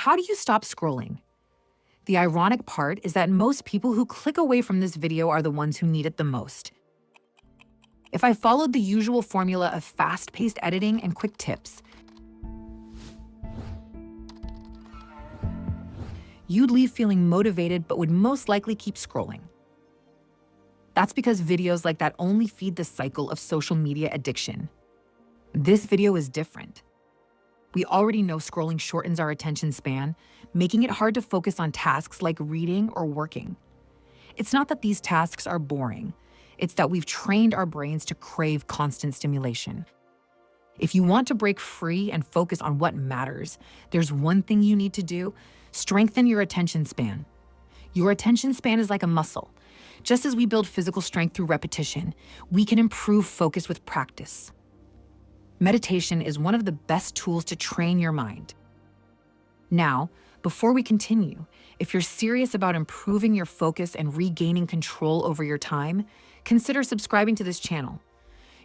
How do you stop scrolling? The ironic part is that most people who click away from this video are the ones who need it the most. If I followed the usual formula of fast-paced editing and quick tips, you'd leave feeling motivated but would most likely keep scrolling. That's because videos like that only feed the cycle of social media addiction. This video is different. We already know scrolling shortens our attention span, making it hard to focus on tasks like reading or working. It's not that these tasks are boring. It's that we've trained our brains to crave constant stimulation. If you want to break free and focus on what matters, there's one thing you need to do: strengthen your attention span. Your attention span is like a muscle. Just as we build physical strength through repetition, we can improve focus with practice. Meditation is one of the best tools to train your mind. Now, before we continue, if you're serious about improving your focus and regaining control over your time, consider subscribing to this channel.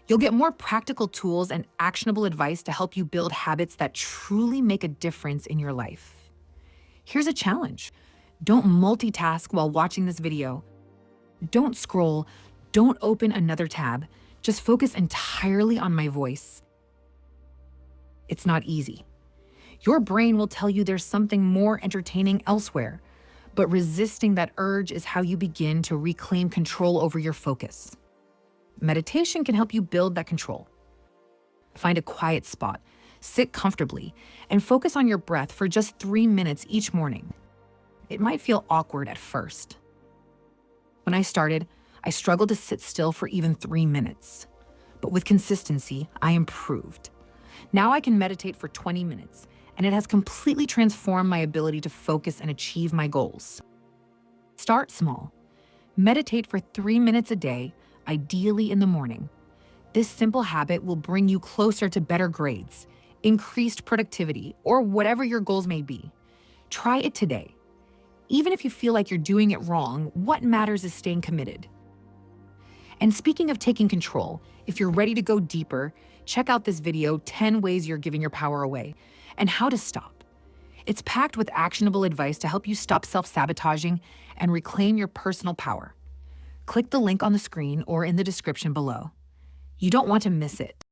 You'll get more practical tools and actionable advice to help you build habits that truly make a difference in your life. Here's a challenge. Don't multitask while watching this video. Don't scroll. Don't open another tab. Just focus entirely on my voice. It's not easy. Your brain will tell you there's something more entertaining elsewhere, but resisting that urge is how you begin to reclaim control over your focus. Meditation can help you build that control. Find a quiet spot, sit comfortably, and focus on your breath for just 3 minutes each morning. It might feel awkward at first. When I started, I struggled to sit still for even 3 minutes. But with consistency, I improved. Now I can meditate for 20 minutes, and it has completely transformed my ability to focus and achieve my goals. Start small. Meditate for 3 minutes a day, ideally in the morning. This simple habit will bring you closer to better grades, increased productivity, or whatever your goals may be. Try it today. Even if you feel like you're doing it wrong, what matters is staying committed. And speaking of taking control, if you're ready to go deeper, check out this video, 10 ways you're giving your power away, and how to stop. It's packed with actionable advice to help you stop self-sabotaging and reclaim your personal power. Click the link on the screen or in the description below. You don't want to miss it.